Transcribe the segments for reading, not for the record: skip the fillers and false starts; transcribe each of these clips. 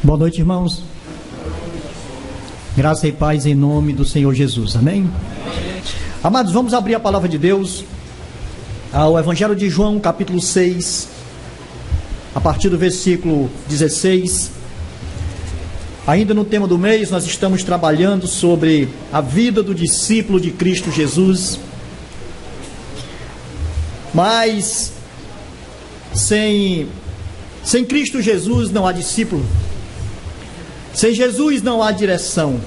Boa noite, irmãos. Graça e paz em nome do Senhor Jesus. Amém? Amados, vamos abrir a palavra de Deus ao Evangelho de João, capítulo 6, a partir do versículo 16. Ainda no tema do mês, nós estamos trabalhando sobre a vida do discípulo de Cristo Jesus. Mas sem Cristo Jesus não há discípulo. Sem Jesus não há direção.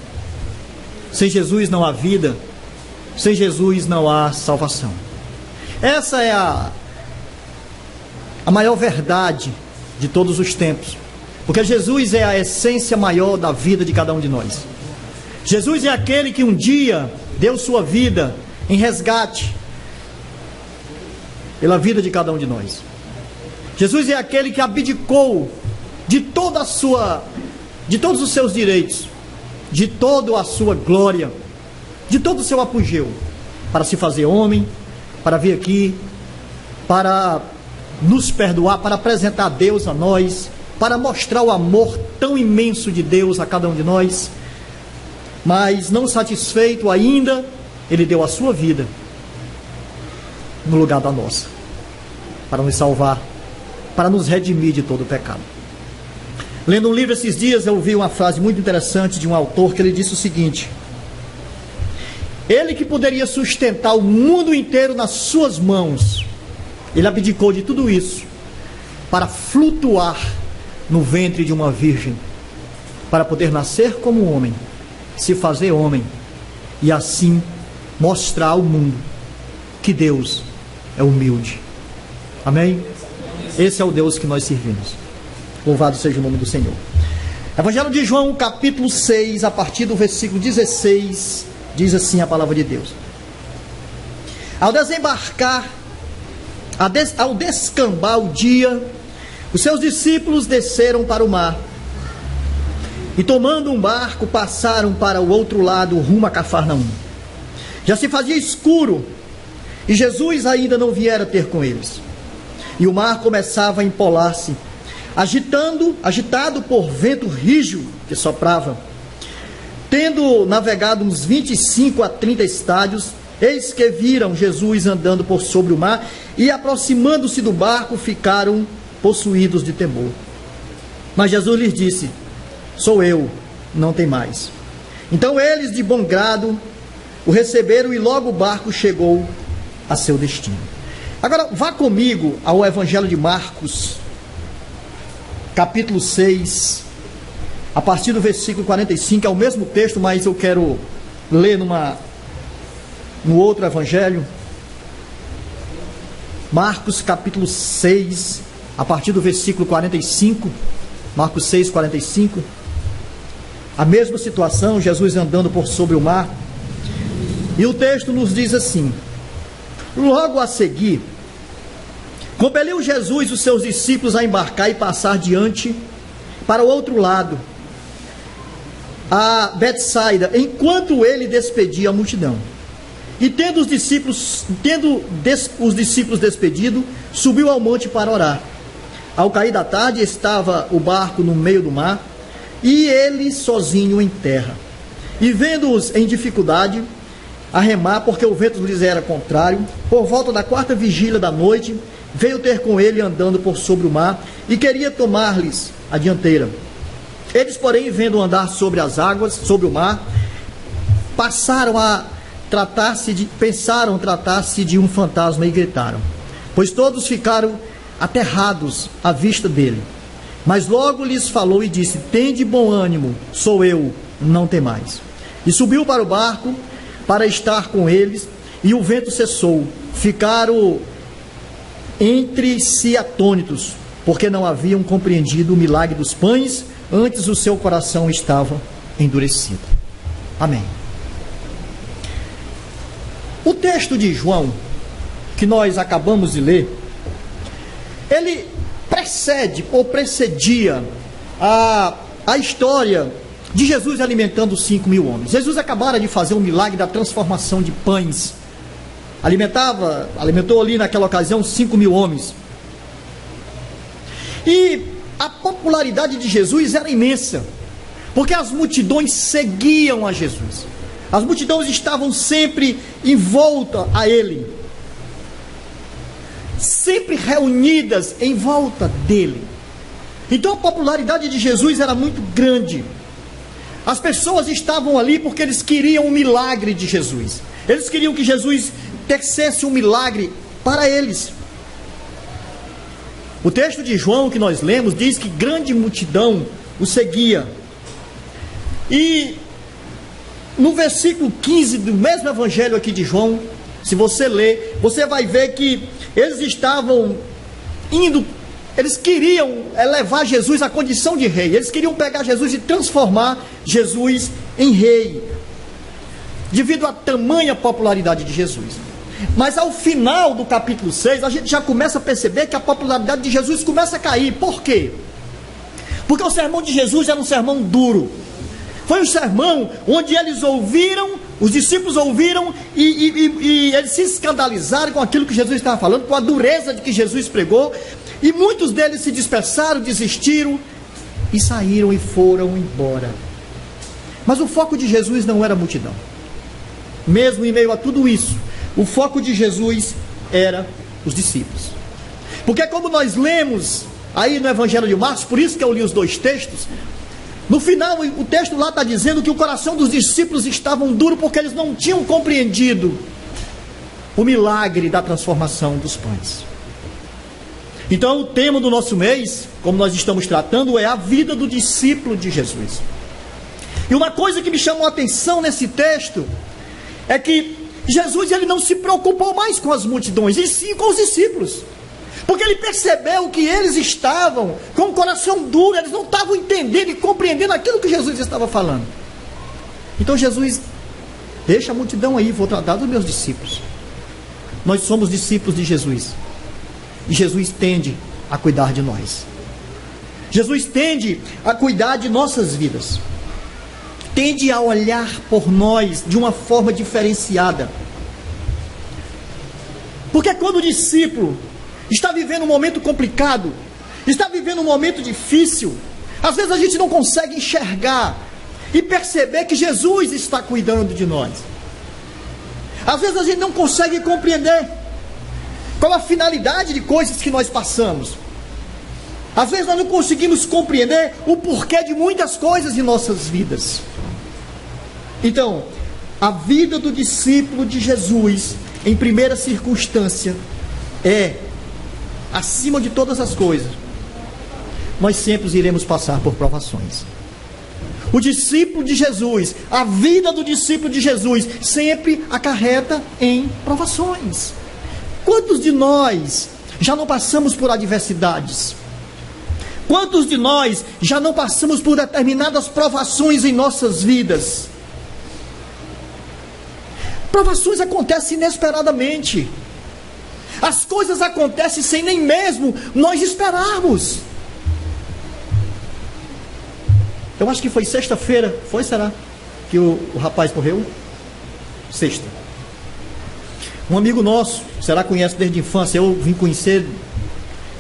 Sem Jesus não há vida. Sem Jesus não há salvação. Essa é a maior verdade de todos os tempos. Porque Jesus é a essência maior da vida de cada um de nós. Jesus é aquele que um dia deu sua vida em resgate pela vida de cada um de nós. Jesus é aquele que abdicou de todos os seus direitos, de toda a sua glória, de todo o seu apogeu, para se fazer homem, para vir aqui, para nos perdoar, para apresentar Deus a nós, para mostrar o amor tão imenso de Deus a cada um de nós. Mas não satisfeito ainda, Ele deu a sua vida no lugar da nossa, para nos salvar, para nos redimir de todo o pecado. Lendo um livro esses dias, eu ouvi uma frase muito interessante de um autor, que ele disse o seguinte: ele que poderia sustentar o mundo inteiro nas suas mãos, ele abdicou de tudo isso para flutuar no ventre de uma virgem, para poder nascer como homem, se fazer homem, e assim mostrar ao mundo que Deus é humilde. Amém? Esse é o Deus que nós servimos. Louvado seja o nome do Senhor. Evangelho de João, capítulo 6, a partir do versículo 16, diz assim a palavra de Deus: ao desembarcar, ao descambar o dia, os seus discípulos desceram para o mar e, tomando um barco, passaram para o outro lado, rumo a Cafarnaum. Já se fazia escuro e Jesus ainda não viera ter com eles, e o mar começava a empolar-se, agitado por vento rígido que soprava. Tendo navegado uns 25 a 30 estádios, eis que viram Jesus andando por sobre o mar, e aproximando-se do barco, ficaram possuídos de temor. Mas Jesus lhes disse: sou eu, não tem mais. Então eles, de bom grado, o receberam, e logo o barco chegou a seu destino. Agora, vá comigo ao Evangelho de Marcos, capítulo 6, a partir do versículo 45, é o mesmo texto, mas eu quero ler no outro evangelho. Marcos, capítulo 6, a partir do versículo 45, Marcos 6, 45. A mesma situação, Jesus andando por sobre o mar. E o texto nos diz assim: logo a seguir, compeliu Jesus os seus discípulos a embarcar e passar diante para o outro lado, a Betsaida, enquanto ele despedia a multidão. E tendo os discípulos despedido, subiu ao monte para orar. Ao cair da tarde, estava o barco no meio do mar, e ele sozinho em terra. E vendo-os em dificuldade a remar, porque o vento lhes era contrário, por volta da 4ª vigília da noite, veio ter com ele andando por sobre o mar, e queria tomar-lhes a dianteira. Eles, porém, vendo andar sobre as águas, sobre o mar, pensaram tratar-se de um fantasma, e gritaram, pois todos ficaram aterrados à vista dele. Mas logo lhes falou e disse: tende bom ânimo, sou eu, não temais. E subiu para o barco para estar com eles, e o vento cessou. Ficaram entre si atônitos, porque não haviam compreendido o milagre dos pães, antes o seu coração estava endurecido. Amém. O texto de João, que nós acabamos de ler, ele precedia a história de Jesus alimentando os 5.000 homens. Jesus acabara de fazer um milagre da transformação de pães. Alimentou ali naquela ocasião 5.000 homens. E a popularidade de Jesus era imensa, porque as multidões seguiam a Jesus. As multidões estavam sempre em volta a ele, sempre reunidas em volta dele. Então a popularidade de Jesus era muito grande. As pessoas estavam ali porque eles queriam um milagre de Jesus. Eles queriam que Jesus tecesse um milagre para eles. O texto de João que nós lemos diz que grande multidão o seguia. E no versículo 15 do mesmo evangelho aqui de João, se você ler, você vai ver que eles estavam indo, eles queriam levar Jesus à condição de rei. Eles queriam pegar Jesus e transformar Jesus em rei, devido à tamanha popularidade de Jesus. Mas ao final do capítulo 6, a gente já começa a perceber que a popularidade de Jesus começa a cair. Por quê? Porque o sermão de Jesus era um sermão duro. Foi um sermão onde eles ouviram, os discípulos ouviram e eles se escandalizaram com aquilo que Jesus estava falando, com a dureza de que Jesus pregou. E muitos deles se dispersaram, desistiram e saíram e foram embora. Mas o foco de Jesus não era a multidão. Mesmo em meio a tudo isso, o foco de Jesus era os discípulos. Porque como nós lemos aí no Evangelho de Marcos, por isso que eu li os dois textos, no final o texto lá está dizendo que o coração dos discípulos estavam duro porque eles não tinham compreendido o milagre da transformação dos pães. Então o tema do nosso mês, como nós estamos tratando, é a vida do discípulo de Jesus. E uma coisa que me chamou a atenção nesse texto é que Jesus ele não se preocupou mais com as multidões, e sim com os discípulos. Porque ele percebeu que eles estavam com o coração duro, eles não estavam entendendo e compreendendo aquilo que Jesus estava falando. Então Jesus, deixa a multidão aí, vou tratar dos meus discípulos. Nós somos discípulos de Jesus. E Jesus tende a cuidar de nós. Jesus tende a cuidar de nossas vidas. Tende a olhar por nós de uma forma diferenciada. Porque quando o discípulo está vivendo um momento complicado, está vivendo um momento difícil, às vezes a gente não consegue enxergar e perceber que Jesus está cuidando de nós. Às vezes a gente não consegue compreender qual a finalidade de coisas que nós passamos. Às vezes nós não conseguimos compreender o porquê de muitas coisas em nossas vidas. Então, a vida do discípulo de Jesus, em primeira circunstância, é, acima de todas as coisas, nós sempre iremos passar por provações. O discípulo de Jesus, a vida do discípulo de Jesus, sempre acarreta em provações. Quantos de nós já não passamos por adversidades? Quantos de nós já não passamos por determinadas provações em nossas vidas? Provações acontecem inesperadamente. As coisas acontecem sem nem mesmo nós esperarmos. Eu acho que foi sexta-feira, será? Que o rapaz morreu? Sexta. Um amigo nosso, será conhece desde a infância, eu vim conhecer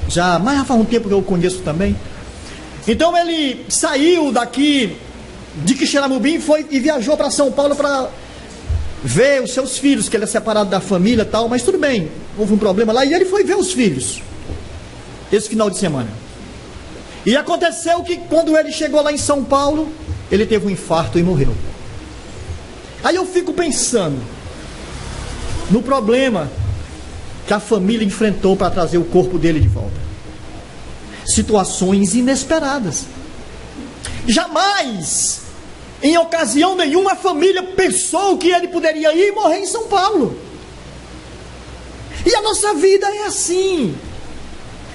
já, mas já faz um tempo que eu conheço também. Então ele saiu daqui de Quixeramobim e viajou para São Paulo para ver os seus filhos, que ele é separado da família e tal, mas tudo bem, houve um problema lá, e ele foi ver os filhos, esse final de semana. E aconteceu que quando ele chegou lá em São Paulo, ele teve um infarto e morreu. Aí eu fico pensando no problema que a família enfrentou para trazer o corpo dele de volta. Situações inesperadas. Jamais, em ocasião nenhuma, a família pensou que ele poderia ir e morrer em São Paulo. E a nossa vida é assim.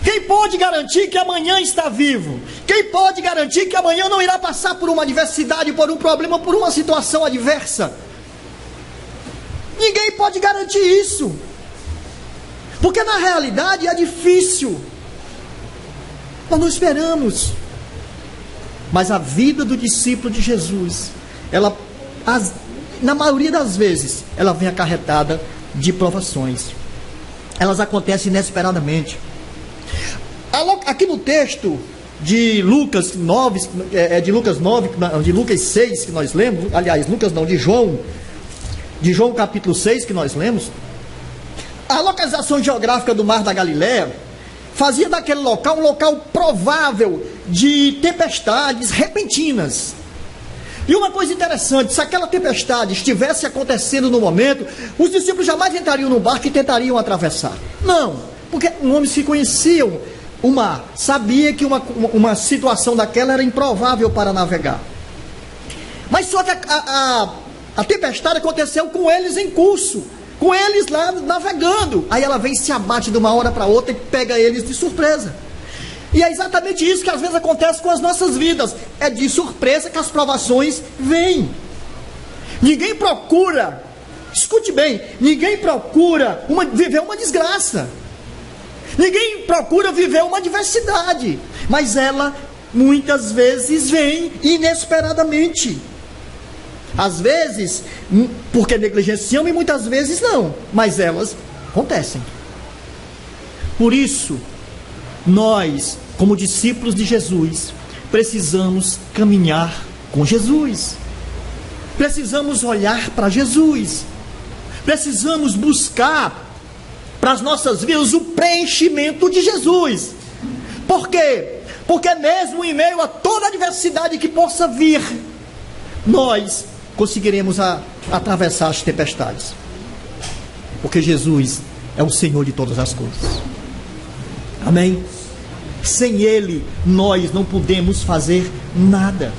Quem pode garantir que amanhã está vivo? Quem pode garantir que amanhã não irá passar por uma adversidade, por um problema, por uma situação adversa? Ninguém pode garantir isso. Porque na realidade é difícil. Nós não esperamos. Mas a vida do discípulo de Jesus, ela, na maioria das vezes, ela vem acarretada de provações. Elas acontecem inesperadamente. Aqui no texto, de Lucas 9, de Lucas 6 que nós lemos, aliás, Lucas não, de João capítulo 6 que nós lemos, a localização geográfica do Mar da Galileia fazia daquele local um local provável de tempestades repentinas. E uma coisa interessante, se aquela tempestade estivesse acontecendo no momento, os discípulos jamais entrariam no barco e tentariam atravessar. Não, porque homens que conheciam o mar, sabia que uma situação daquela era improvável para navegar. Mas só que a tempestade aconteceu com eles em curso, com eles lá navegando. Aí ela vem e se abate de uma hora para outra e pega eles de surpresa. E é exatamente isso que às vezes acontece com as nossas vidas. É de surpresa que as provações vêm. Ninguém procura, escute bem, ninguém procura viver uma desgraça. Ninguém procura viver uma adversidade, mas ela muitas vezes vem inesperadamente. Às vezes, porque negligenciam, e muitas vezes não, mas elas acontecem. Por isso, nós, como discípulos de Jesus, precisamos caminhar com Jesus. Precisamos olhar para Jesus. Precisamos buscar para as nossas vidas o preenchimento de Jesus. Por quê? Porque mesmo em meio a toda a adversidade que possa vir, nós conseguiremos atravessar as tempestades. Porque Jesus é o Senhor de todas as coisas. Amém? Sem Ele, nós não podemos fazer nada.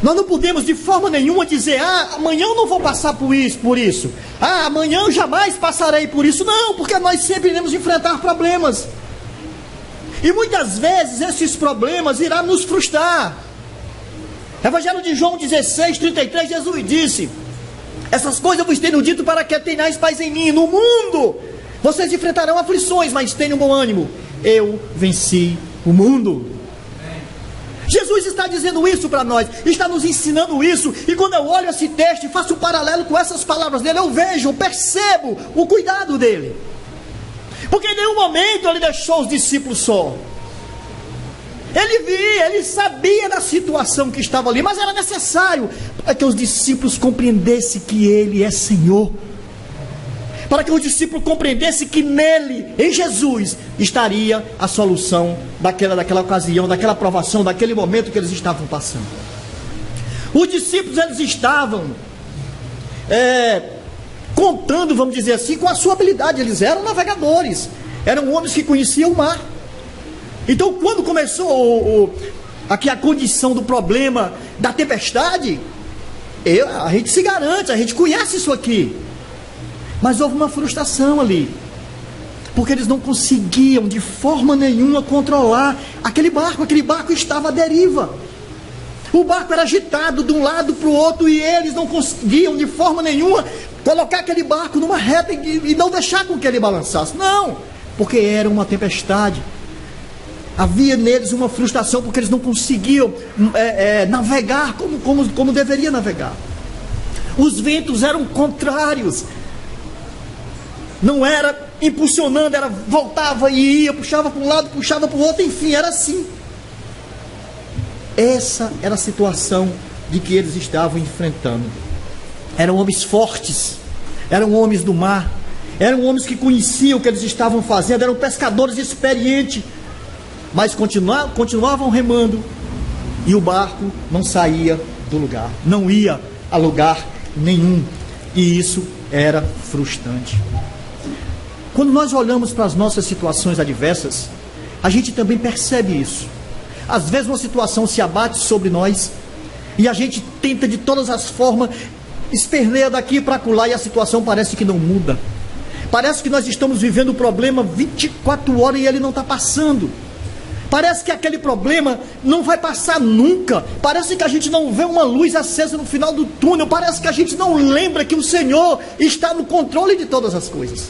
Nós não podemos de forma nenhuma dizer: amanhã eu não vou passar por isso. Amanhã eu jamais passarei por isso. Não, porque nós sempre iremos enfrentar problemas. E muitas vezes esses problemas irão nos frustrar. Evangelho de João 16, 33, Jesus disse: essas coisas eu vos tenho dito para que tenhais paz em mim. No mundo vocês enfrentarão aflições, mas tenham bom ânimo. Eu venci o mundo. Jesus está dizendo isso para nós, está nos ensinando isso. E quando eu olho esse texto e faço um paralelo com essas palavras dele, eu percebo o cuidado dele. Porque em nenhum momento ele deixou os discípulos só. Ele sabia da situação que estava ali, mas era necessário para que os discípulos compreendessem que ele é Senhor. Para que os discípulos compreendessem que nele, em Jesus, estaria a solução daquela ocasião, daquela provação, daquele momento que eles estavam passando. Os discípulos, eles estavam contando, vamos dizer assim, com a sua habilidade. Eles eram navegadores, eram homens que conheciam o mar. Então, quando começou aqui a condição do problema da tempestade, a gente se garante, a gente conhece isso aqui. Mas houve uma frustração ali, porque eles não conseguiam de forma nenhuma controlar aquele barco estava à deriva. O barco era agitado de um lado para o outro e eles não conseguiam de forma nenhuma colocar aquele barco numa reta e não deixar com que ele balançasse. Não, porque era uma tempestade. Havia neles uma frustração porque eles não conseguiam navegar como deveria navegar. Os ventos eram contrários. Não era impulsionando, voltava e ia, puxava para um lado, puxava para o outro, enfim, era assim. Essa era a situação de que eles estavam enfrentando. Eram homens fortes, eram homens do mar, eram homens que conheciam o que eles estavam fazendo, eram pescadores experientes, mas continuavam remando e o barco não saía do lugar, não ia a lugar nenhum, e isso era frustrante. Quando nós olhamos para as nossas situações adversas, a gente também percebe isso. Às vezes uma situação se abate sobre nós e a gente tenta de todas as formas, esperneia daqui para acolá e a situação parece que não muda. Parece que nós estamos vivendo o problema 24 horas e ele não está passando. Parece que aquele problema não vai passar nunca. Parece que a gente não vê uma luz acesa no final do túnel. Parece que a gente não lembra que o Senhor está no controle de todas as coisas.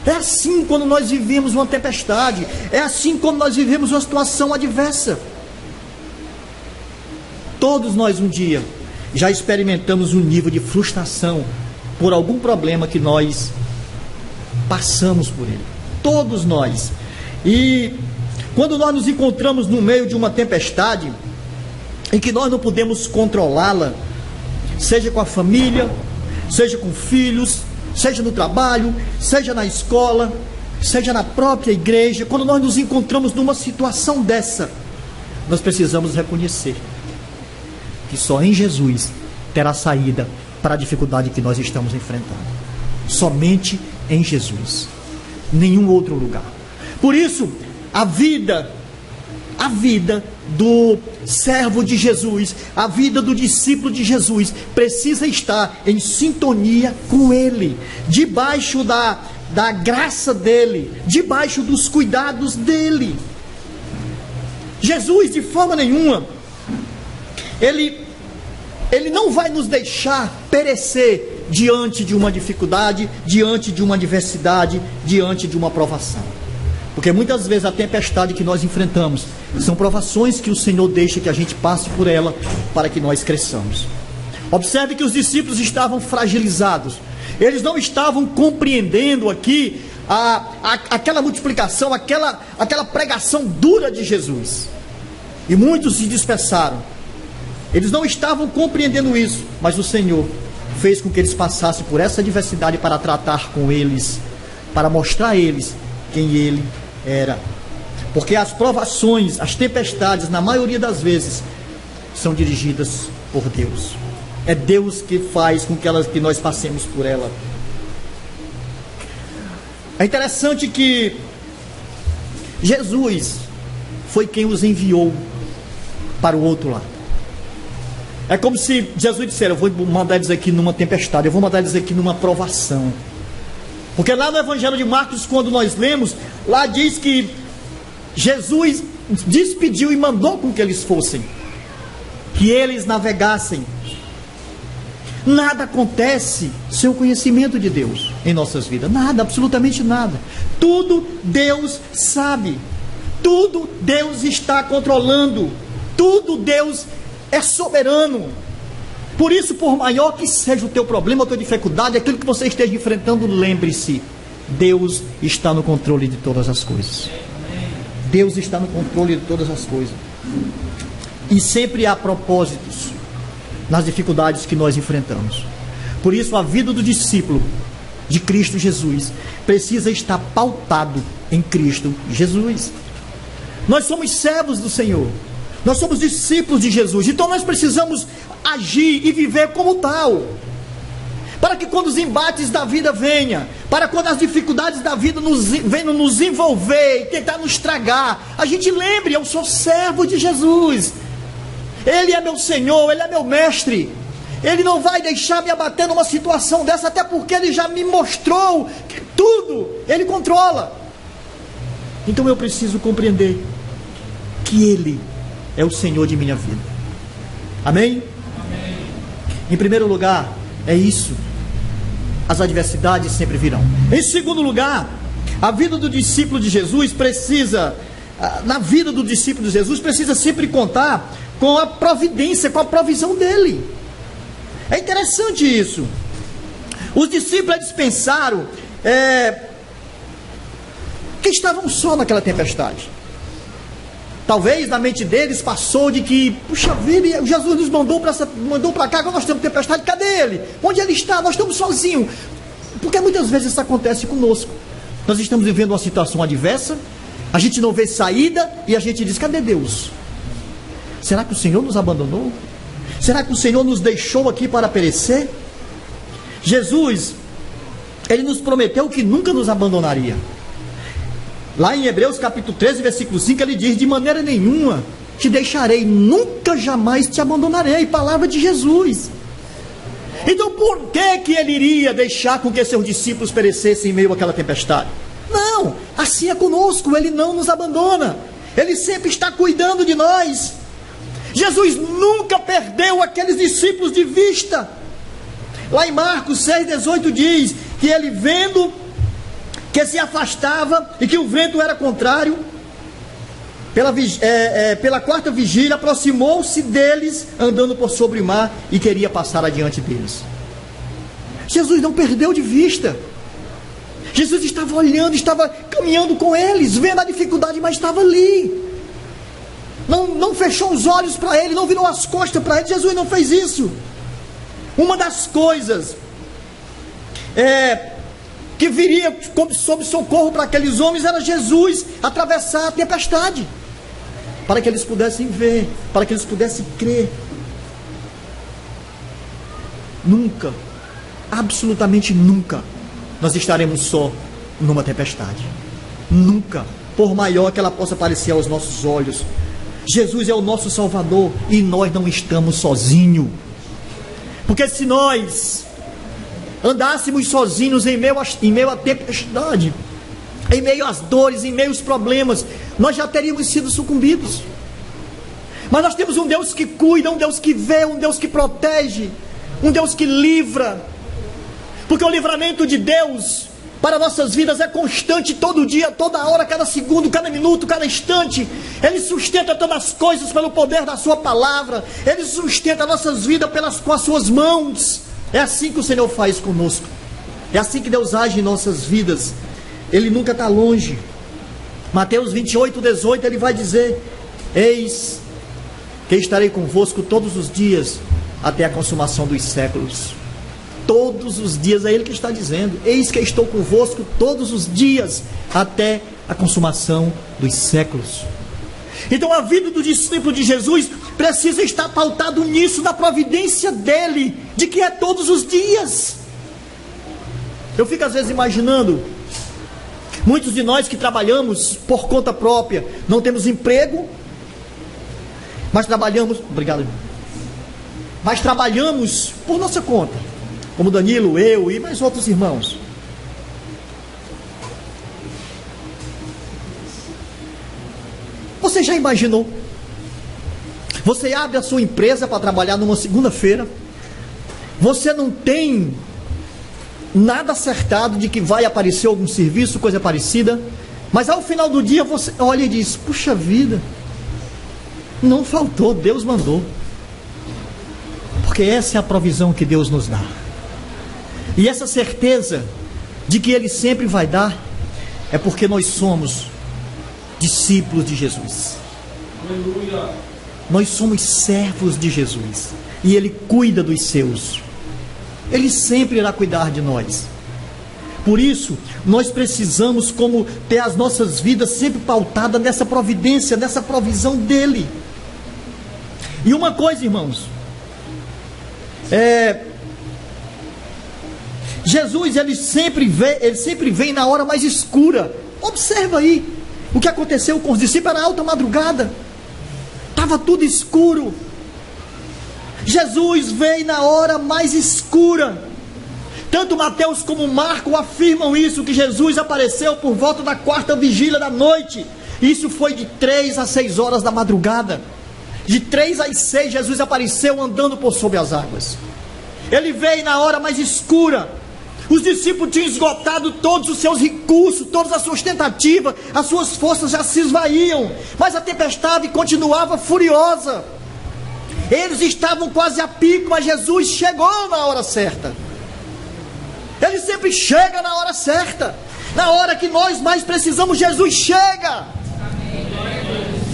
É assim quando nós vivemos uma tempestade. É assim quando nós vivemos uma situação adversa. Todos nós um dia já experimentamos um nível de frustração por algum problema que nós passamos por ele. Todos nós. E Quando nós nos encontramos no meio de uma tempestade, em que nós não podemos controlá-la, seja com a família, seja com filhos, seja no trabalho, seja na escola, seja na própria igreja, quando nós nos encontramos numa situação dessa, nós precisamos reconhecer que só em Jesus terá saída para a dificuldade que nós estamos enfrentando. Somente em Jesus, nenhum outro lugar. Por isso, a vida do servo de Jesus, a vida do discípulo de Jesus, precisa estar em sintonia com Ele, debaixo da graça dEle, debaixo dos cuidados dEle. Jesus, de forma nenhuma, Ele não vai nos deixar perecer diante de uma dificuldade, diante de uma adversidade, diante de uma provação. Porque muitas vezes a tempestade que nós enfrentamos são provações que o Senhor deixa que a gente passe por ela para que nós cresçamos. Observe que os discípulos estavam fragilizados. Eles não estavam compreendendo aqui aquela multiplicação, aquela pregação dura de Jesus. E muitos se dispersaram. Eles não estavam compreendendo isso, mas o Senhor fez com que eles passassem por essa adversidade para tratar com eles, para mostrar a eles quem Ele era. Porque as provações, as tempestades, na maioria das vezes, são dirigidas por Deus. É Deus que faz com que nós passemos por ela. É interessante que Jesus foi quem os enviou para o outro lado. É como se Jesus dissesse: eu vou mandar eles aqui numa tempestade, eu vou mandar eles aqui numa provação. Porque lá no Evangelho de Marcos, quando nós lemos, lá diz que Jesus despediu e mandou com que eles fossem, que eles navegassem. Nada acontece sem o conhecimento de Deus em nossas vidas. Nada, absolutamente nada. Tudo Deus sabe. Tudo Deus está controlando. Tudo Deus é soberano. Por isso, por maior que seja o teu problema, a tua dificuldade, aquilo que você esteja enfrentando, lembre-se: Deus está no controle de todas as coisas. Deus está no controle de todas as coisas. E sempre há propósitos nas dificuldades que nós enfrentamos. Por isso, a vida do discípulo de Cristo Jesus precisa estar pautado em Cristo Jesus. Nós somos servos do Senhor. Nós somos discípulos de Jesus. Então nós precisamos agir e viver como tal, para que quando os embates da vida venham, para quando as dificuldades da vida venham nos envolver e tentar nos tragar, a gente lembre: eu sou servo de Jesus, Ele é meu Senhor, Ele é meu mestre, Ele não vai deixar me abater numa situação dessa, até porque Ele já me mostrou que tudo Ele controla. Então eu preciso compreender que Ele é o Senhor de minha vida. Amém? Amém. Em primeiro lugar, é isso. As adversidades sempre virão. Em segundo lugar, a vida do discípulo de Jesus precisa, na vida do discípulo de Jesus, precisa sempre contar com a providência, com a provisão dele. É interessante isso. Os discípulos dispensaram que estavam só naquela tempestade. Talvez na mente deles passou de que, puxa vida, Jesus nos mandou para cá, agora nós temos tempestade, cadê Ele? Onde Ele está? Nós estamos sozinhos. Porque muitas vezes isso acontece conosco. Nós estamos vivendo uma situação adversa, a gente não vê saída e a gente diz: cadê Deus? Será que o Senhor nos abandonou? Será que o Senhor nos deixou aqui para perecer? Jesus, Ele nos prometeu que nunca nos abandonaria. Lá em Hebreus capítulo 13, versículo 5, Ele diz: de maneira nenhuma te deixarei, nunca jamais te abandonarei. Palavra de Jesus. Então por que Ele iria deixar com que seus discípulos perecessem em meio àquela tempestade? Não, assim é conosco. Ele não nos abandona, Ele sempre está cuidando de nós. Jesus nunca perdeu aqueles discípulos de vista. Lá em Marcos 6,18 diz que Ele, vendo que se afastava e que o vento era contrário, pela quarta vigília, aproximou-se deles, andando por sobre o mar, e queria passar adiante deles. Jesus não perdeu de vista. Jesus estava olhando, estava caminhando com eles, vendo a dificuldade, mas estava ali. Não fechou os olhos para ele, não virou as costas para ele. Jesus não fez isso. Uma das coisas que viria sob socorro para aqueles homens era Jesus atravessar a tempestade, para que eles pudessem ver, para que eles pudessem crer. Nunca, absolutamente nunca, nós estaremos só numa tempestade. Nunca, por maior que ela possa parecer aos nossos olhos. Jesus é o nosso Salvador e nós não estamos sozinhos. Porque se nós andássemos sozinhos em meio à tempestade, em meio às dores, em meio aos problemas, nós já teríamos sido sucumbidos. Mas nós temos um Deus que cuida, um Deus que vê, um Deus que protege, um Deus que livra. Porque o livramento de Deus para nossas vidas é constante, todo dia, toda hora, cada segundo, cada minuto, cada instante. Ele sustenta todas as coisas pelo poder da sua palavra. Ele sustenta nossas vidas com as suas mãos. É assim que o Senhor faz conosco. É assim que Deus age em nossas vidas. Ele nunca está longe. Mateus 28:18, ele vai dizer: eis que estarei convosco todos os dias até a consumação dos séculos. Todos os dias, é Ele que está dizendo: eis que estou convosco todos os dias até a consumação dos séculos. Então a vida do discípulo de Jesus precisa estar pautado nisso, na providência dele, de que é todos os dias. Eu fico às vezes imaginando, muitos de nós que trabalhamos por conta própria, não temos emprego, mas trabalhamos, obrigado, mas trabalhamos por nossa conta, como Danilo, eu e mais outros irmãos. Você já imaginou? Você abre a sua empresa para trabalhar numa segunda-feira, você não tem nada acertado de que vai aparecer algum serviço, coisa parecida, mas ao final do dia você olha e diz: puxa vida, não faltou, Deus mandou. Porque essa é a provisão que Deus nos dá. E essa certeza de que Ele sempre vai dar, é porque nós somos discípulos de Jesus. Aleluia. Nós somos servos de Jesus. E Ele cuida dos seus. Ele sempre irá cuidar de nós. Por isso, nós precisamos ter as nossas vidas sempre pautadas nessa providência, nessa provisão dEle. E uma coisa, irmãos, Jesus, ele sempre vem na hora mais escura. Observa aí o que aconteceu com os discípulos. Era alta madrugada, estava tudo escuro. Jesus veio na hora mais escura. Tanto Mateus como Marcos afirmam isso, que Jesus apareceu por volta da 4ª vigília da noite. Isso foi de 3 a 6 horas da madrugada. De 3 às 6, Jesus apareceu andando por sobre as águas. Ele veio na hora mais escura. Os discípulos tinham esgotado todos os seus recursos, todas as suas tentativas, as suas forças já se esvaíam, mas a tempestade continuava furiosa. Eles estavam quase a pico, mas Jesus chegou na hora certa. Ele sempre chega na hora certa. Na hora que nós mais precisamos, Jesus chega.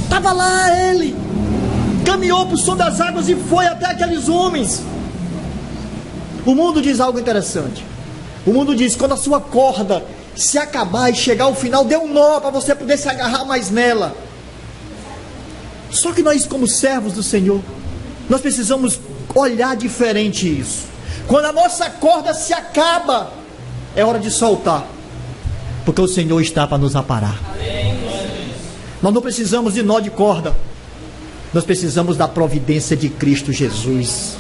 Estava lá ele, caminhou por sobre as águas e foi até aqueles homens. O mundo diz algo interessante. O mundo diz: quando a sua corda se acabar e chegar ao final, dê um nó para você poder se agarrar mais nela. Só que nós, como servos do Senhor, nós precisamos olhar diferente isso. Quando a nossa corda se acaba, é hora de soltar, porque o Senhor está para nos aparar. Nós não precisamos de nó de corda, nós precisamos da providência de Cristo Jesus.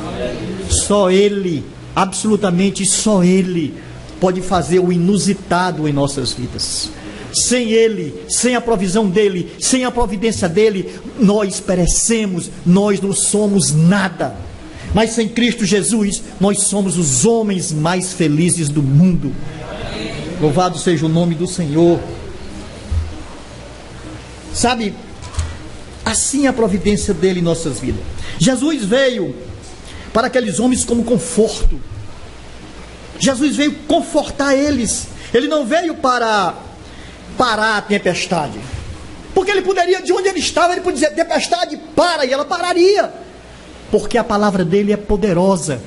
Só Ele, absolutamente só Ele, pode fazer o inusitado em nossas vidas. Sem Ele, sem a provisão dEle, sem a providência dEle, nós perecemos, nós não somos nada. Mas sem Cristo Jesus, nós somos os homens mais felizes do mundo. Louvado seja o nome do Senhor. Sabe, assim é a providência dEle em nossas vidas. Jesus veio para aqueles homens como conforto. Jesus veio confortar eles. Ele não veio para parar a tempestade. Porque ele poderia, de onde ele estava, ele podia dizer: tempestade, para, e ela pararia. Porque a palavra dele é poderosa.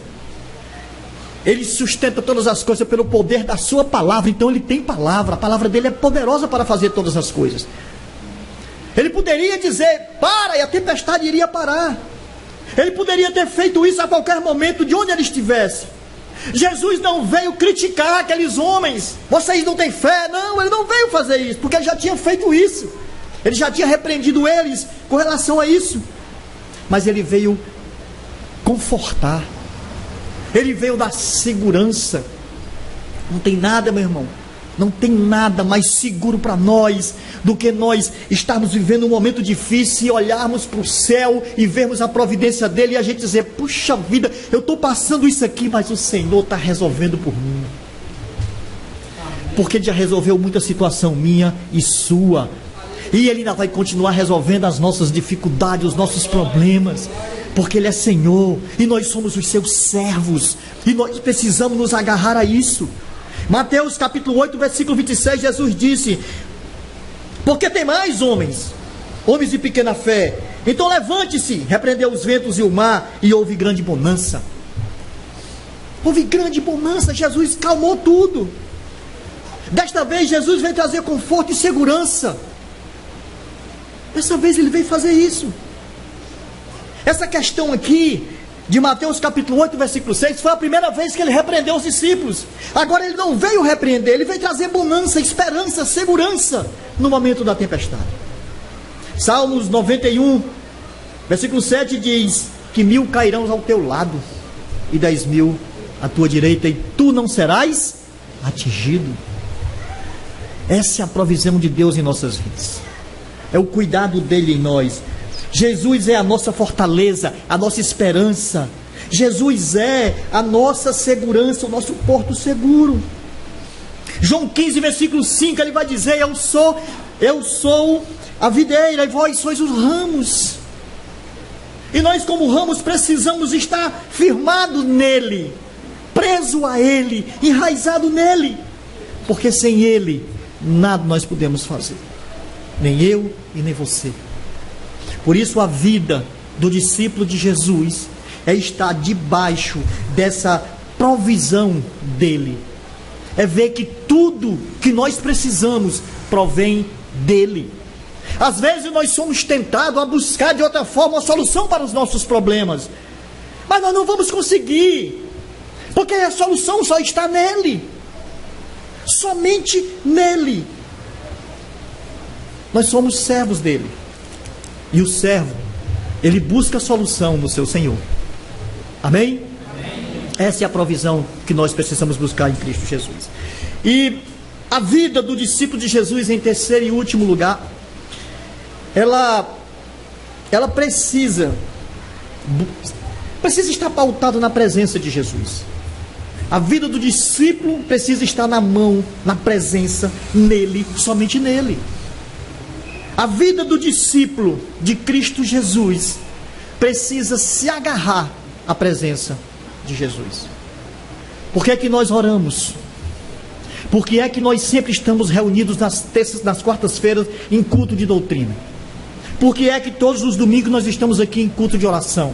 Ele sustenta todas as coisas pelo poder da sua palavra. Então ele tem palavra. A palavra dele é poderosa para fazer todas as coisas. Ele poderia dizer: para, e a tempestade iria parar. Ele poderia ter feito isso a qualquer momento, de onde ele estivesse. Jesus não veio criticar aqueles homens: vocês não têm fé. Não, ele não veio fazer isso, porque ele já tinha feito isso. Ele já tinha repreendido eles com relação a isso. Mas ele veio confortar. Ele veio dar segurança. Não tem nada, meu irmão, não tem nada mais seguro para nós do que nós estarmos vivendo um momento difícil e olharmos para o céu e vermos a providência dele e a gente dizer: puxa vida, eu estou passando isso aqui, mas o Senhor está resolvendo por mim. Porque ele já resolveu muita situação minha e sua. E ele ainda vai continuar resolvendo as nossas dificuldades, os nossos problemas. Porque ele é Senhor e nós somos os seus servos. E nós precisamos nos agarrar a isso. Mateus capítulo 8, versículo 26, Jesus disse: porque tem mais homens de pequena fé. Então levante-se, repreendeu os ventos e o mar, e houve grande bonança. Houve grande bonança. Jesus calmou tudo. Desta vez Jesus veio trazer conforto e segurança. Dessa vez ele veio fazer isso. Essa questão aqui de Mateus capítulo 8, versículo 6, foi a primeira vez que ele repreendeu os discípulos. Agora ele não veio repreender, ele veio trazer bonança, esperança, segurança no momento da tempestade. Salmos 91, versículo 7 diz: que 1000 cairão ao teu lado e 10.000 à tua direita, e tu não serás atingido. Essa é a provisão de Deus em nossas vidas. É o cuidado dele em nós. Jesus é a nossa fortaleza, a nossa esperança. Jesus é a nossa segurança, o nosso porto seguro. João 15, versículo 5, ele vai dizer: eu sou a videira e vós sois os ramos. E nós, como ramos, precisamos estar firmados nele, preso a ele, enraizado nele. Porque sem ele, nada nós podemos fazer. Nem eu e nem você. Por isso a vida do discípulo de Jesus é estar debaixo dessa provisão dele. É ver que tudo que nós precisamos provém dele. Às vezes nós somos tentados a buscar de outra forma a solução para os nossos problemas. Mas nós não vamos conseguir. Porque a solução só está nele. Somente nele. Nós somos servos dele. E o servo, ele busca a solução no seu Senhor. Amém? Amém? Essa é a provisão que nós precisamos buscar em Cristo Jesus. E a vida do discípulo de Jesus, em terceiro e último lugar, ela precisa estar pautada na presença de Jesus. A vida do discípulo precisa estar na mão, na presença, nele, somente nele. A vida do discípulo de Cristo Jesus precisa se agarrar à presença de Jesus. Por que é que nós oramos? Por que é que nós sempre estamos reunidos nas quartas-feiras em culto de doutrina? Por que é que todos os domingos nós estamos aqui em culto de oração?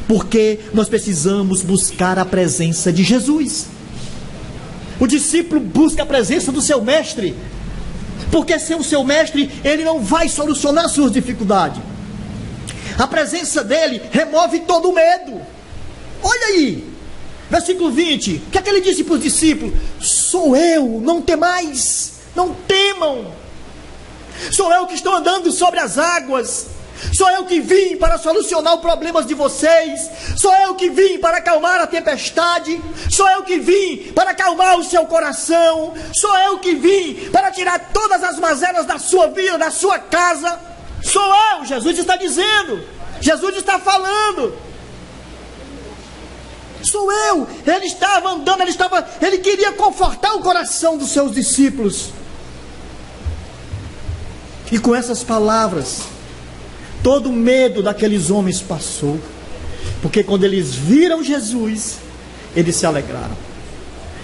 Porque nós precisamos buscar a presença de Jesus. O discípulo busca a presença do seu mestre. Porque sem o seu mestre, ele não vai solucionar suas dificuldades. A presença dele remove todo o medo. Olha aí, versículo 20. O que é que ele disse para os discípulos? Sou eu, não temais, não temam. Sou eu que estou andando sobre as águas. Sou eu que vim para solucionar os problemas de vocês. Sou eu que vim para acalmar a tempestade. Sou eu que vim para acalmar o seu coração. Sou eu que vim para tirar todas as mazelas da sua vida, da sua casa. Sou eu, Jesus está dizendo. Jesus está falando. Sou eu. Ele estava andando, ele queria confortar o coração dos seus discípulos. E com essas palavras, todo o medo daqueles homens passou. Porque quando eles viram Jesus, eles se alegraram.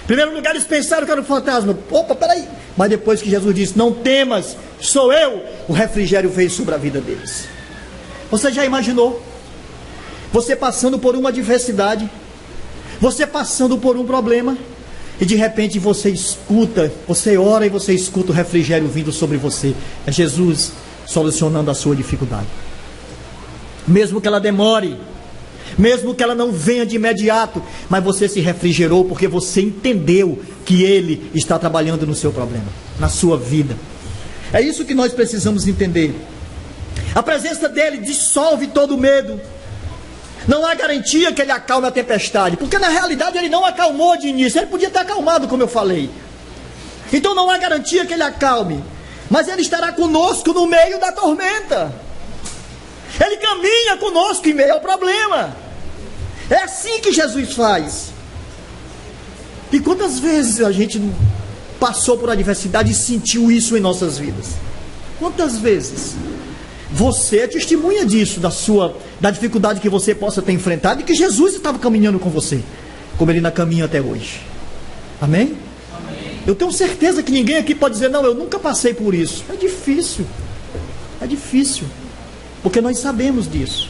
Em primeiro lugar, eles pensaram que era um fantasma. Opa, peraí. Mas depois que Jesus disse, não temas, sou eu, o refrigério veio sobre a vida deles. Você já imaginou? Você passando por uma adversidade, você passando por um problema, e de repente você escuta, você ora e você escuta o refrigério vindo sobre você. É Jesus solucionando a sua dificuldade. Mesmo que ela demore, mesmo que ela não venha de imediato, mas você se refrigerou porque você entendeu que Ele está trabalhando no seu problema, na sua vida. É isso que nós precisamos entender. A presença dEle dissolve todo medo. Não há garantia que Ele acalme a tempestade, porque na realidade Ele não acalmou de início. Ele podia ter acalmado, como eu falei. Então não há garantia que Ele acalme, mas Ele estará conosco no meio da tormenta. Ele caminha conosco em meio ao problema. É assim que Jesus faz. E quantas vezes a gente passou por adversidade e sentiu isso em nossas vidas? Quantas vezes? Você é testemunha disso, da dificuldade que você possa ter enfrentado e que Jesus estava caminhando com você, como Ele ainda caminha até hoje. Amém? Amém. Eu tenho certeza que ninguém aqui pode dizer, não, eu nunca passei por isso. É difícil. É difícil. Porque nós sabemos disso.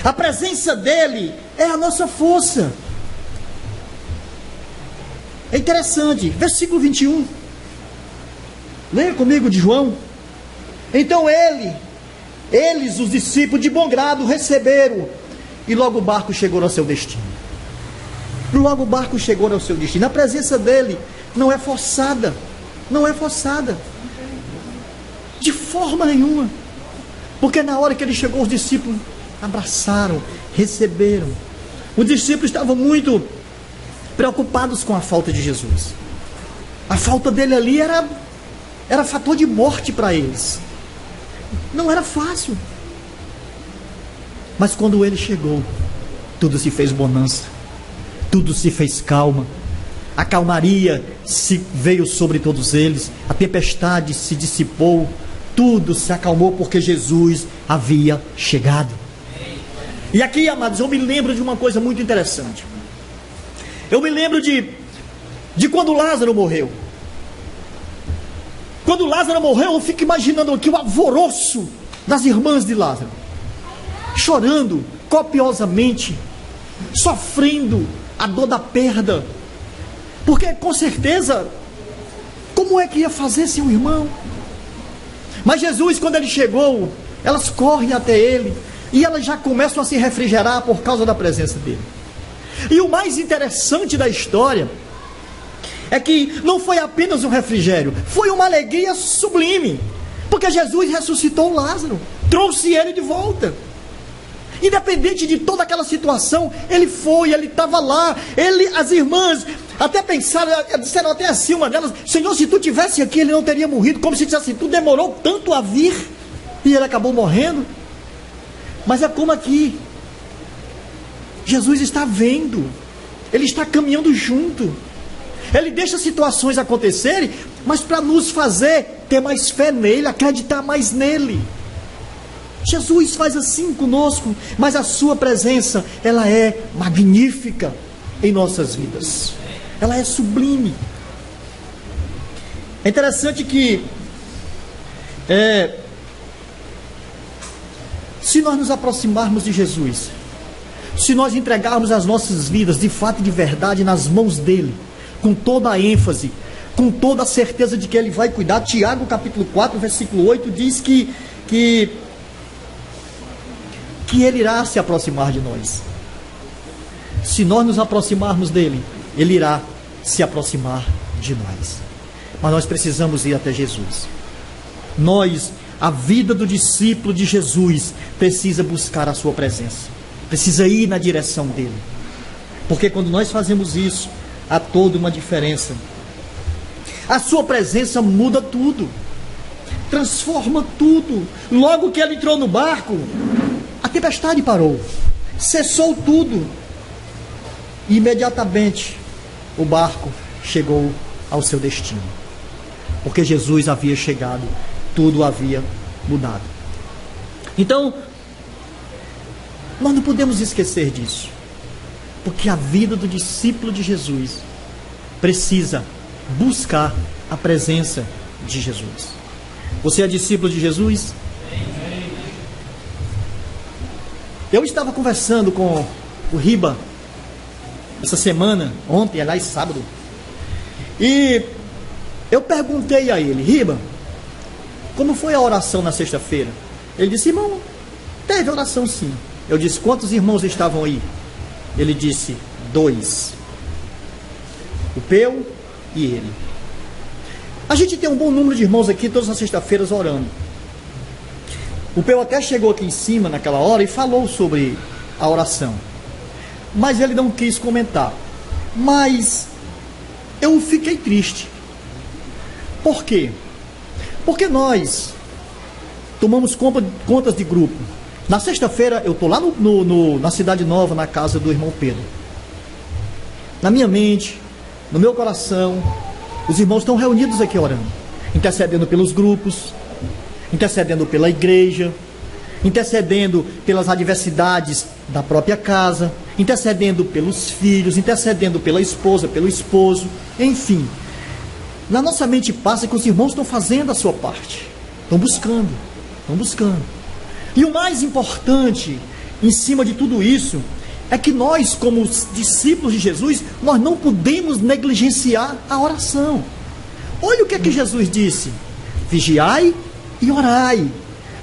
A presença dEle é a nossa força. É interessante. Versículo 21. Leia comigo de João. Então eles, os discípulos, de bom grado, receberam. E logo o barco chegou ao seu destino. Logo o barco chegou ao seu destino. A presença dEle não é forçada. Não é forçada. De forma nenhuma. Porque na hora que Ele chegou, os discípulos abraçaram, receberam. Os discípulos estavam muito preocupados com a falta de Jesus. A falta dele ali era fator de morte para eles. Não era fácil. Mas quando Ele chegou, tudo se fez bonança. Tudo se fez calma. A calmaria se veio sobre todos eles. A tempestade se dissipou. Tudo se acalmou porque Jesus havia chegado. E aqui, amados, eu me lembro de uma coisa muito interessante. Eu me lembro de quando Lázaro morreu. Quando Lázaro morreu, eu fico imaginando aqui o alvoroço das irmãs de Lázaro, chorando copiosamente, sofrendo a dor da perda, porque com certeza, como é que ia fazer seu irmão? Mas Jesus, quando Ele chegou, elas correm até Ele, e elas já começam a se refrigerar por causa da presença dEle. E o mais interessante da história é que não foi apenas um refrigério, foi uma alegria sublime, porque Jesus ressuscitou Lázaro, trouxe ele de volta. Independente de toda aquela situação, ele estava lá, as irmãs até pensaram, disseram até assim, uma delas, Senhor, se tu tivesse aqui, ele não teria morrido, como se dissesse, tu demorou tanto a vir, e ele acabou morrendo. Mas é como aqui, Jesus está vendo, Ele está caminhando junto, Ele deixa situações acontecerem, mas para nos fazer ter mais fé nele, acreditar mais nele. Jesus faz assim conosco, mas a sua presença, ela é magnífica em nossas vidas, ela é sublime. É interessante que se nós nos aproximarmos de Jesus, se nós entregarmos as nossas vidas de fato e de verdade nas mãos dele, com toda a ênfase, com toda a certeza de que ele vai cuidar. Tiago capítulo 4, versículo 8 diz que ele irá se aproximar de nós. Se nós nos aproximarmos dele, ele irá se aproximar de nós. Mas nós precisamos ir até Jesus. A vida do discípulo de Jesus precisa buscar a sua presença, precisa ir na direção dele, porque quando nós fazemos isso, há toda uma diferença. A sua presença muda tudo, transforma tudo. Logo que ele entrou no barco, a tempestade parou, cessou tudo, e imediatamente o barco chegou ao seu destino, porque Jesus havia chegado, tudo havia mudado. Então, nós não podemos esquecer disso, porque a vida do discípulo de Jesus precisa buscar a presença de Jesus. Você é discípulo de Jesus? Eu estava conversando com o Riba essa semana, ontem, aliás, sábado, e eu perguntei a ele: Riba, como foi a oração na sexta-feira? Ele disse: irmão, teve oração sim. Eu disse: quantos irmãos estavam aí? Ele disse: 2. O Peu e ele. A gente tem um bom número de irmãos aqui todas as sextas-feiras orando. O Peu até chegou aqui em cima naquela hora e falou sobre a oração, mas ele não quis comentar. Mas eu fiquei triste. Por quê? Porque nós tomamos contas de grupo. Na sexta-feira eu estou lá na Cidade Nova, na casa do irmão Pedro. Na minha mente, no meu coração, os irmãos estão reunidos aqui orando, intercedendo pelos grupos, intercedendo pela igreja, intercedendo pelas adversidades da própria casa, intercedendo pelos filhos, intercedendo pela esposa, pelo esposo, enfim. Na nossa mente passa que os irmãos estão fazendo a sua parte, estão buscando. E o mais importante, em cima de tudo isso, é que nós, como discípulos de Jesus, nós não podemos negligenciar a oração. Olha o que é que Jesus disse: vigiai e orai,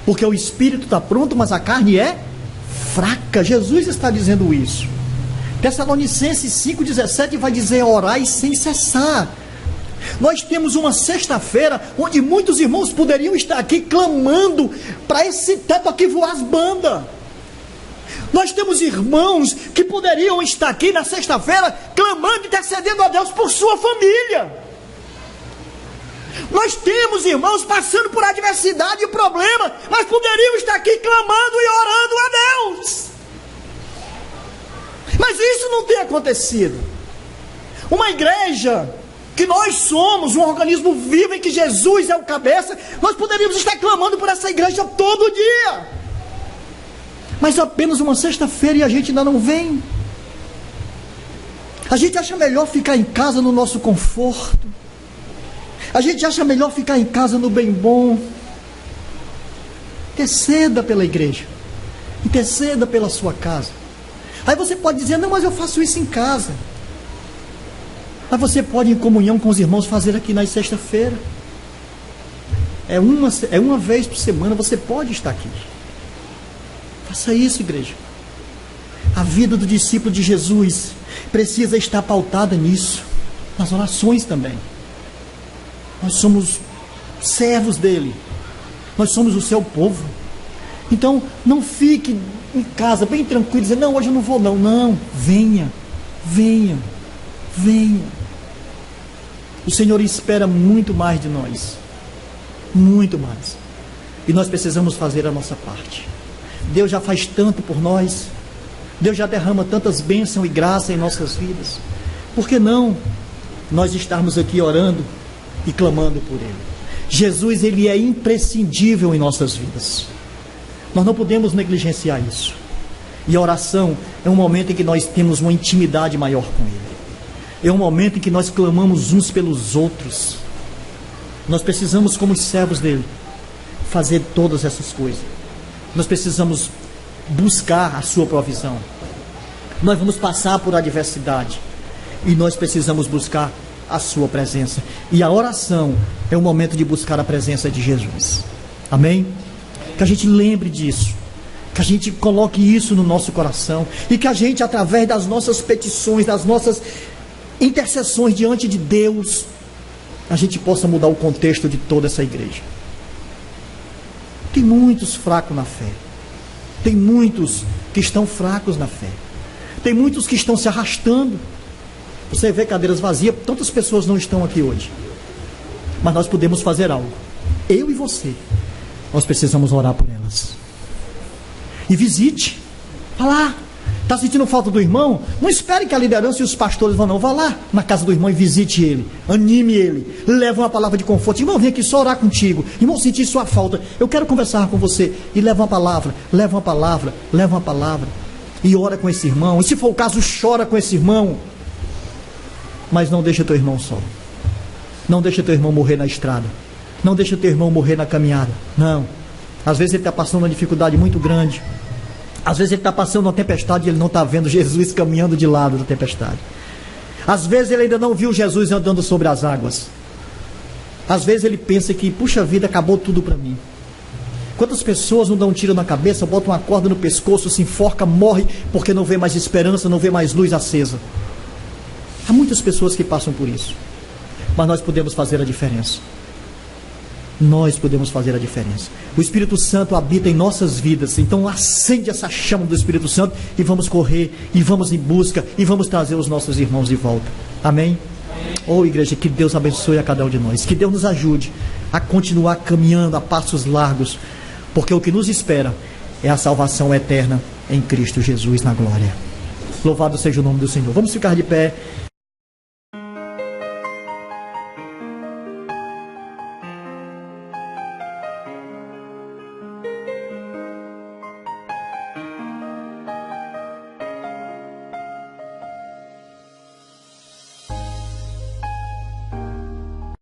porque o espírito está pronto, mas a carne é fraca. Jesus está dizendo isso. Tessalonicenses 5,17 vai dizer: orai sem cessar. Nós temos uma sexta-feira onde muitos irmãos poderiam estar aqui clamando para esse teto aqui voar as bandas. Nós temos irmãos que poderiam estar aqui na sexta-feira clamando e intercedendo a Deus por sua família. Nós temos irmãos passando por adversidade e problema, mas poderiam estar aqui clamando e orando a Deus. Mas isso não tem acontecido. Uma igreja que nós somos, um organismo vivo em que Jesus é o cabeça, nós poderíamos estar clamando por essa igreja todo dia. Mas apenas uma sexta-feira e a gente ainda não vem. A gente acha melhor ficar em casa no nosso conforto. A gente acha melhor ficar em casa no bem bom. Interceda pela igreja. Interceda pela sua casa. Aí você pode dizer: não, mas eu faço isso em casa. Mas você pode, em comunhão com os irmãos, fazer aqui na sexta-feira. É uma vez por semana, você pode estar aqui. Faça isso, igreja. A vida do discípulo de Jesus precisa estar pautada nisso, nas orações também. Nós somos servos dele, nós somos o seu povo. Então não fique em casa bem tranquilo, dizendo: não, hoje eu não vou não. Não, venha. O Senhor espera muito mais de nós, muito mais, e nós precisamos fazer a nossa parte. Deus já faz tanto por nós, Deus já derrama tantas bênçãos e graça em nossas vidas. Por que não nós estarmos aqui orando e clamando por Ele? Jesus, Ele é imprescindível em nossas vidas. Nós não podemos negligenciar isso. E a oração é um momento em que nós temos uma intimidade maior com Ele. É um momento em que nós clamamos uns pelos outros. Nós precisamos, como os servos dele, fazer todas essas coisas. Nós precisamos buscar a sua provisão. Nós vamos passar por adversidade e nós precisamos buscar a sua presença. E a oração é o momento de buscar a presença de Jesus. Amém? Que a gente lembre disso, que a gente coloque isso no nosso coração e que a gente, através das nossas petições, das nossas intercessões diante de Deus, a gente possa mudar o contexto de toda essa igreja. Tem muitos fracos na fé. Tem muitos que estão fracos na fé. Tem muitos que estão se arrastando. Você vê cadeiras vazias, tantas pessoas não estão aqui hoje. Mas nós podemos fazer algo. Eu e você. Nós precisamos orar por elas. E visite. Vá lá. Está sentindo falta do irmão? Não espere que a liderança e os pastores vão, não. Vá lá na casa do irmão e visite ele. Anime ele. Leva uma palavra de conforto. Irmão, vem aqui só orar contigo. Irmão, sentir sua falta. Eu quero conversar com você. E leva uma palavra. Leva uma palavra. Leva uma palavra. E ora com esse irmão. E se for o caso, chora com esse irmão. mas não deixa teu irmão só. Não deixa teu irmão morrer na estrada. Não deixa teu irmão morrer na caminhada. Não. Às vezes ele está passando uma dificuldade muito grande. Às vezes ele está passando uma tempestade e ele não está vendo Jesus caminhando de lado da tempestade. Às vezes ele ainda não viu Jesus andando sobre as águas. Às vezes ele pensa que, puxa vida, acabou tudo para mim. Quantas pessoas não dão um tiro na cabeça, botam uma corda no pescoço, se enforca, morre, porque não vê mais esperança, não vê mais luz acesa. Há muitas pessoas que passam por isso. Mas nós podemos fazer a diferença. Nós podemos fazer a diferença. O Espírito Santo habita em nossas vidas. Então acende essa chama do Espírito Santo e vamos correr, e vamos em busca, e vamos trazer os nossos irmãos de volta. Amém? Oh, igreja, que Deus abençoe a cada um de nós. Que Deus nos ajude a continuar caminhando a passos largos, porque o que nos espera é a salvação eterna em Cristo Jesus na glória. Louvado seja o nome do Senhor. Vamos ficar de pé.